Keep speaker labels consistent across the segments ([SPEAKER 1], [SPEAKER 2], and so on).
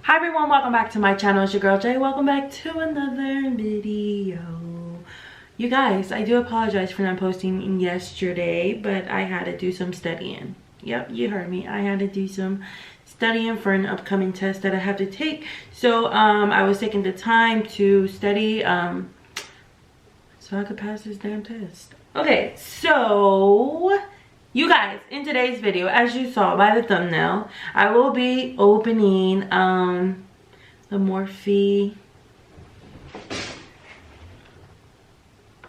[SPEAKER 1] Hi everyone, welcome back to my channel. It's your girl Jay. Welcome back to another video. You guys, I do apologize for not posting yesterday, but I had to do some studying. Yep, you heard me. I had to do some studying for an upcoming test that I have to take. So I was taking the time to study so I could pass this damn test. Okay, so you guys, in today's video, as you saw by the thumbnail, I will be opening the Morphe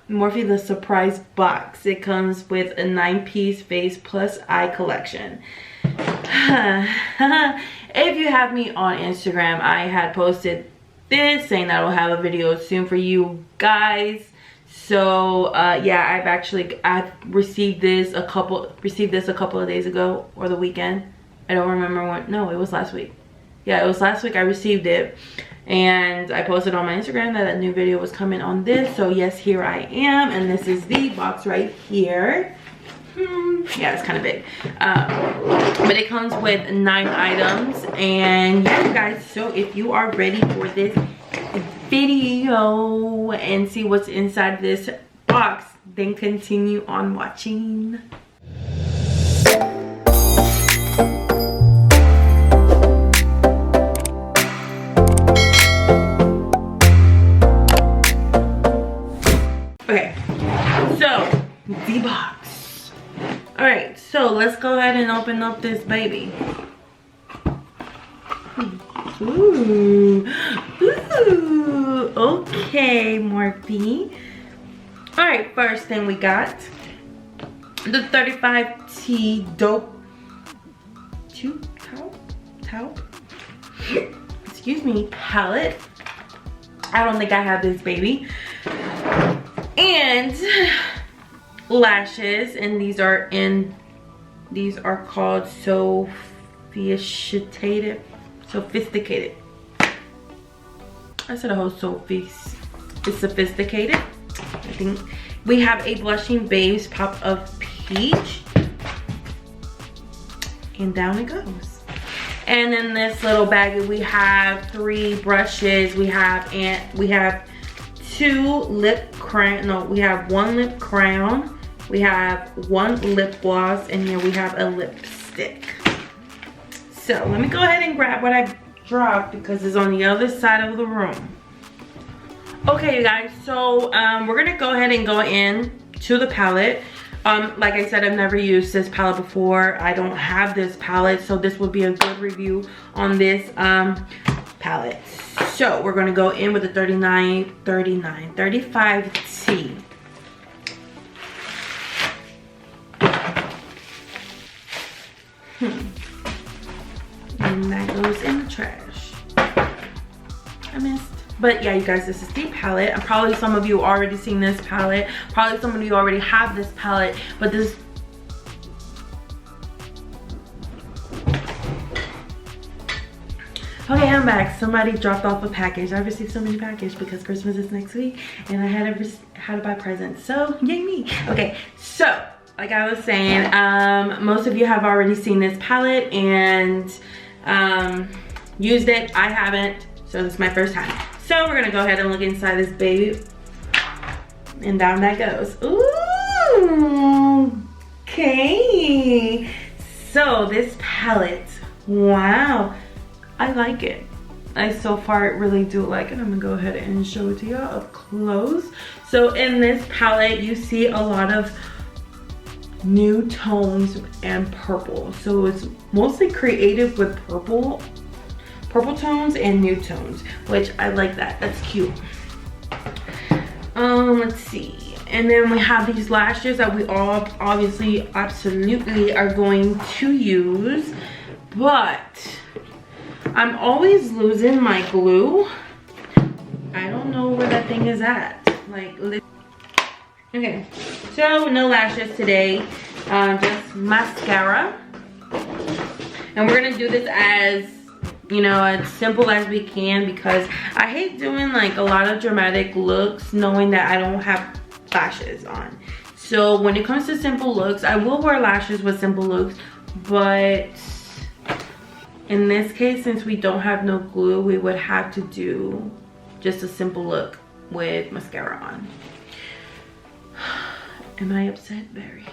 [SPEAKER 1] the surprise box. It comes with a 9-piece face plus eye collection. If you have me on Instagram, I had posted this saying that I'll have a video soon for you guys. So yeah, I've received this a couple of days ago, or the weekend. I don't remember when. No, it was last week. Yeah, it was last week I received it, and I posted on my Instagram that a new video was coming on this. So yes, here I am, and this is the box right here. Yeah, it's kind of big, but it comes with 9 items. And yeah, you guys, so if you are ready for this video and see what's inside this box, then continue on watching. Okay, so the box. All right, so let's go ahead and open up this baby. Ooh, ooh, okay, Morphe. All right, first thing we got the 35T taupe, excuse me, palette. I don't think I have this baby. And lashes, and these are called sophisticated. I said a whole Sophie's. It's sophisticated. I think we have a blushing Babes Pop of Peach, and down it goes. And in this little baggie we have 3 brushes. We have 2 lip crayon. No, we have 1 lip crayon. We have 1 lip gloss, and here we have a lipstick. So let me go ahead and grab what I dropped because it's on the other side of the room. Okay, you guys, so we're gonna go ahead and go in to the palette. Like I said, I've never used this palette before. I don't have this palette, so this would be a good review on this palette. So we're gonna go in with the 35T. And that goes in the trash. I missed. But yeah, you guys, this is the palette. And probably some of you already seen this palette. Probably some of you already have this palette. But this... Okay, I'm back. Somebody dropped off a package. I received so many packages because Christmas is next week. And I had to buy presents. So, yay me. Okay, so... like I was saying, most of you have already seen this palette and used it. I haven't, so this is my first time. So we're gonna go ahead and look inside this baby, and down that goes. Ooh, okay. So this palette, wow, I like it. So far really do like it. I'm gonna go ahead and show it to y'all up close. So in this palette, you see a lot of new tones and purple. So it's mostly creative with purple tones and new tones, which I like that. That's cute. Let's see. And then we have these lashes that we all obviously absolutely are going to use, but I'm always losing my glue. I don't know where that thing is at. Like, okay, so no lashes today, just mascara. And we're gonna do this as, you know, as simple as we can, because I hate doing like a lot of dramatic looks knowing that I don't have lashes on. So when it comes to simple looks, I will wear lashes with simple looks, but in this case, since we don't have no glue, we would have to do just a simple look with mascara on. Am I upset? Very.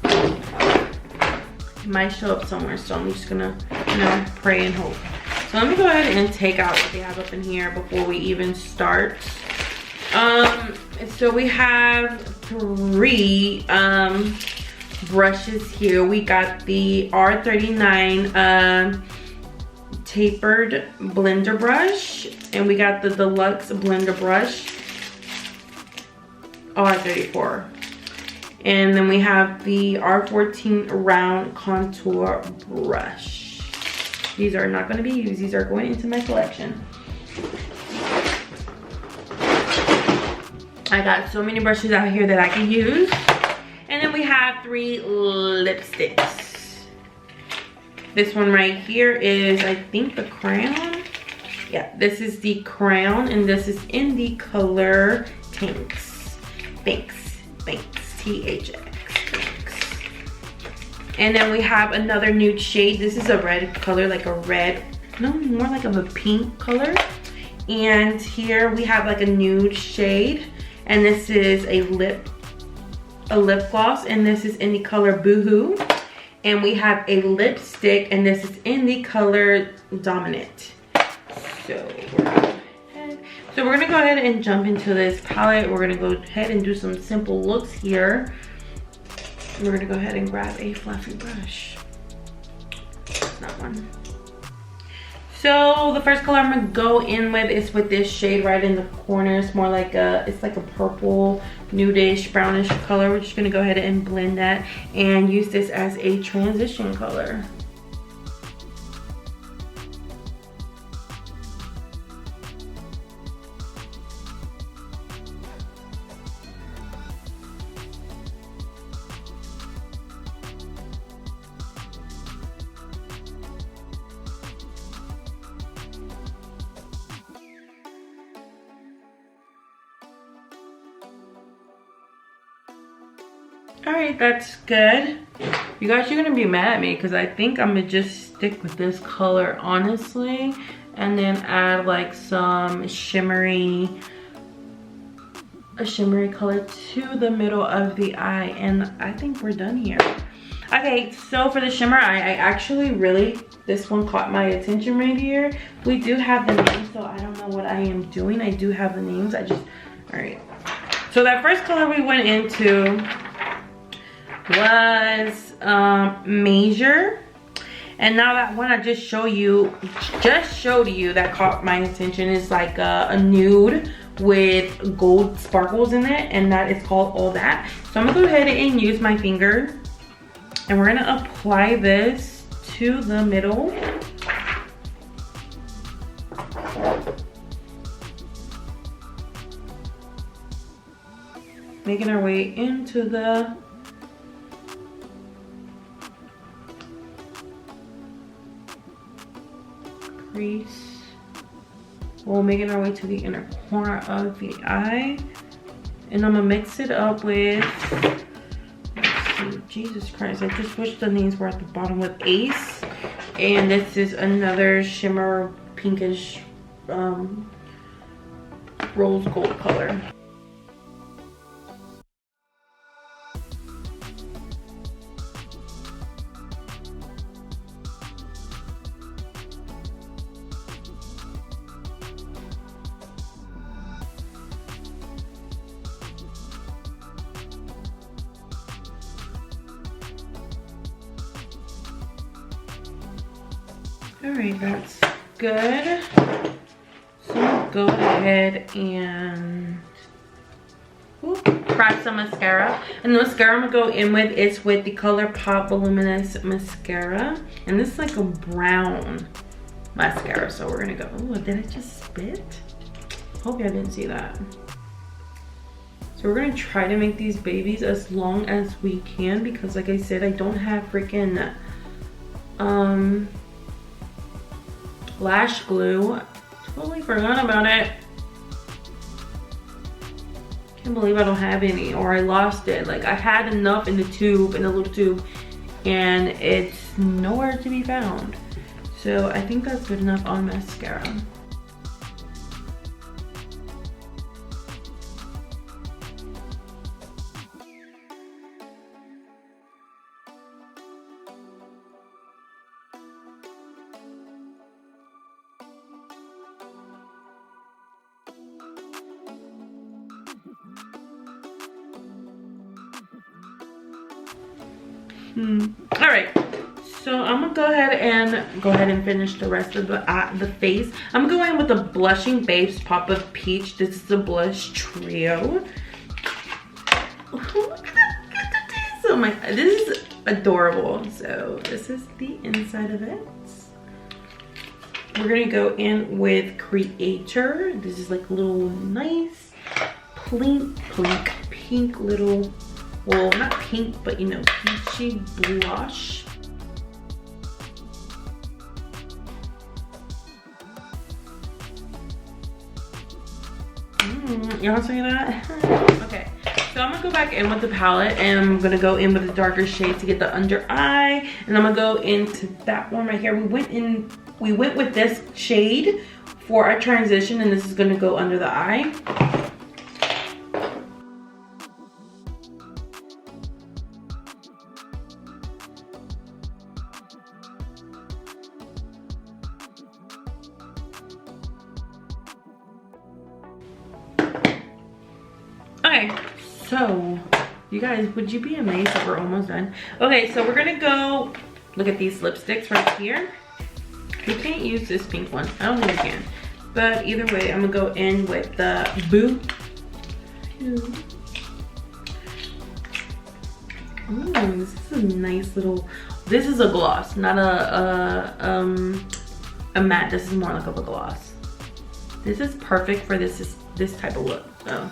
[SPEAKER 1] It might show up somewhere, so I'm just gonna, you know, pray and hope. So let me go ahead and take out what they have up in here before we even start. So we have 3 brushes here. We got the R39 tapered blender brush, and we got the deluxe blender brush, R34. And then we have the R14 round contour brush. These are not going to be used. These are going into my collection. I got so many brushes out here that I can use. And then we have 3 lipsticks. This one right here is, I think, the crayon. Yeah, this is the crayon, and this is in the color Thanks. THX. And then we have another nude shade. This is a red color, like a red, no, more like of a pink color. And here we have like a nude shade, and this is a lip gloss, and this is in the color Boohoo. And we have a lipstick, and this is in the color Dominant. So we're gonna go ahead and jump into this palette. We're gonna go ahead and do some simple looks here. We're gonna go ahead and grab a fluffy brush. That one. So the first color I'm gonna go in with is with this shade right in the corner. It's more like it's like a purple, nudish, brownish color. We're just gonna go ahead and blend that and use this as a transition color. All right, that's good. You guys are gonna be mad at me because I think I'm gonna just stick with this color, honestly, and then add like some shimmery color to the middle of the eye, and I think we're done here. Okay, so for the shimmer eye, I actually this one caught my attention right here. We do have the names, so I don't know what I am doing. I do have the names, all right. So that first color we went into was Measure, and now that one I just showed you that caught my attention is like a nude with gold sparkles in it, and that is called All That. So I'm gonna go ahead and use my finger, and we're gonna apply this to the middle. Making our way into the crease. We're making our way to the inner corner of the eye, and I'm gonna mix it up with, let's see, Jesus Christ, I just wish the names were at the bottom, with Ace, and this is another shimmer pinkish rose gold color. All right, that's good. So go ahead and grab some mascara. And the mascara I'm gonna go in with is with the ColourPop Voluminous Mascara. And this is like a brown mascara. So we're gonna go, oh, did I just spit? Hope y'all didn't see that. So we're gonna try to make these babies as long as we can, because like I said, I don't have freaking lash glue. Totally forgot about it. Can't believe I don't have any, or I lost it. Like, I had enough in the tube, in the little tube, and it's nowhere to be found. So I think that's good enough on mascara. All right, so I'm gonna go ahead and finish the rest of the face. I'm going with the Blushing Babes Pop of Peach. This is the blush trio. Oh my, this is adorable. So this is the inside of it. We're gonna go in with Creator. This is like a little nice pink little, well, not pink, but you know, peachy blush. Y'all see that? Okay, so I'm gonna go back in with the palette, and I'm gonna go in with the darker shade to get the under eye, and I'm gonna go into that one right here. We went with this shade for our transition, and this is gonna go under the eye. Okay, so you guys, would you be amazed that we're almost done? Okay, so we're gonna go look at these lipsticks right here. You can't use this pink one. I don't think you can. But either way, I'm gonna go in with the boho. Ooh, this is a nice little, this is a gloss, not a matte. This is more like of a gloss. This is perfect for this type of look, so.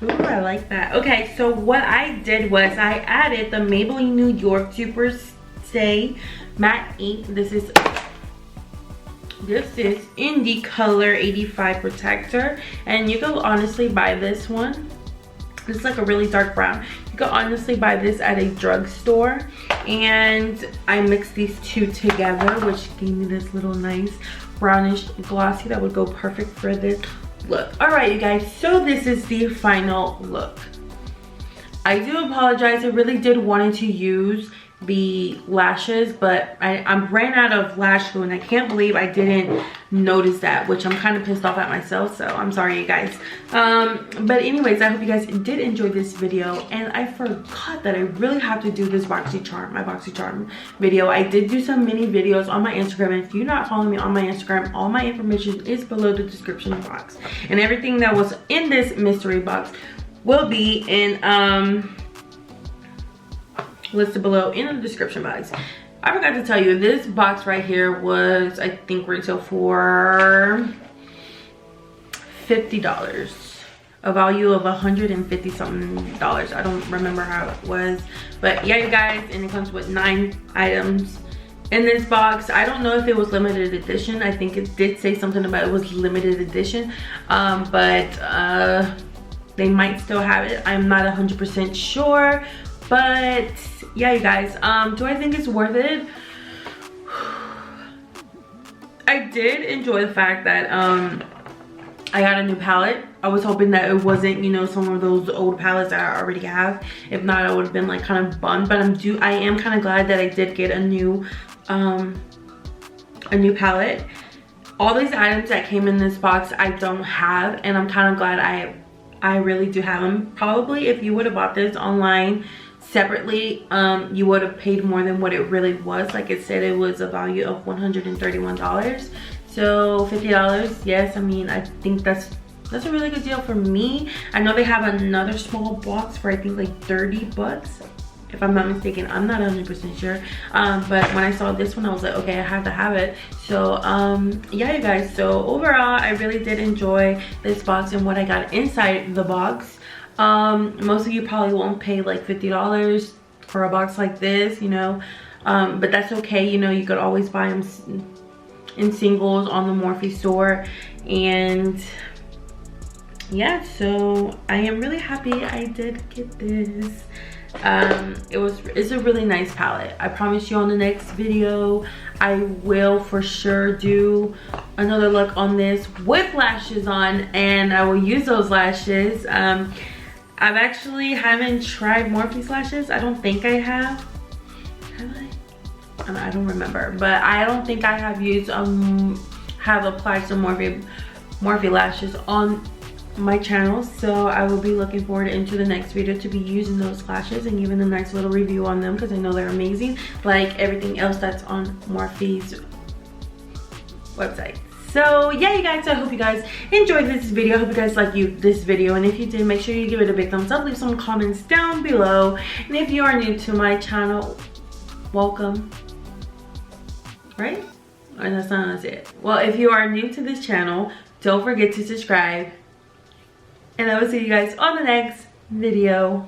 [SPEAKER 1] Ooh, I like that. Okay, so what I did was I added the Maybelline New York Super Stay Matte Ink. This is in the color 85 Protector, and you can honestly buy this one. It's like a really dark brown. You can honestly buy this at a drugstore, and I mixed these two together, which gave me this little nice brownish glossy that would go perfect for this look. All right, you guys, so this is the final look. I do apologize. I really did wanted to use the lashes, but I ran out of lash glue, and I can't believe I didn't notice that, which I'm kind of pissed off at myself, so I'm sorry, you guys. But anyways, I hope you guys did enjoy this video, and I forgot that I really have to do this my BoxyCharm video. I did do some mini videos on my Instagram, and if you're not following me on my Instagram, all my information is below the description box, and everything that was in this mystery box will be in listed below in the description box. I forgot to tell you, this box right here was, I think, retail for $50, a value of $150 something. I don't remember how it was, but yeah, you guys, and it comes with 9 items in this box. I don't know if it was limited edition. I think it did say something about it was limited edition, but they might still have it. I'm not 100% sure, but yeah, you guys, do I think it's worth it? I did enjoy the fact that I got a new palette. I was hoping that it wasn't, you know, some of those old palettes that I already have. If not, I would have been like kind of bummed, but I am kind of glad that I did get a new palette. All these items that came in this box I don't have, and I'm kind of glad I really do have them. Probably if you would have bought this online separately, you would have paid more than what it really was. Like it said, it was a value of $131, so $50. Yes, I mean, I think that's a really good deal for me. I know they have another small box for I think like $30, if I'm not mistaken. I'm not 100% sure, but when I saw this one, I was like, okay, I have to have it. So yeah, you guys, so overall I really did enjoy this box and what I got inside the box. Most of you probably won't pay like $50 for a box like this, you know. But that's okay, you know, you could always buy them in singles on the Morphe store. And yeah, so I am really happy I did get this. It's a really nice palette. I promise you on the next video I will for sure do another look on this with lashes on, and I will use those lashes. I've actually haven't tried Morphe's lashes. I don't think I have I don't remember, but I don't think I have used have applied some Morphe lashes on my channel. So I will be looking forward into the next video to be using those lashes and giving a nice little review on them, because I know they're amazing, like everything else that's on Morphe's website. So yeah, you guys, I hope you guys enjoyed this video. I hope you guys like this video, and if you did, make sure you give it a big thumbs up, leave some comments down below, and if you are new to my channel, welcome. Right? Or that's not it. Well, if you are new to this channel, don't forget to subscribe, and I will see you guys on the next video.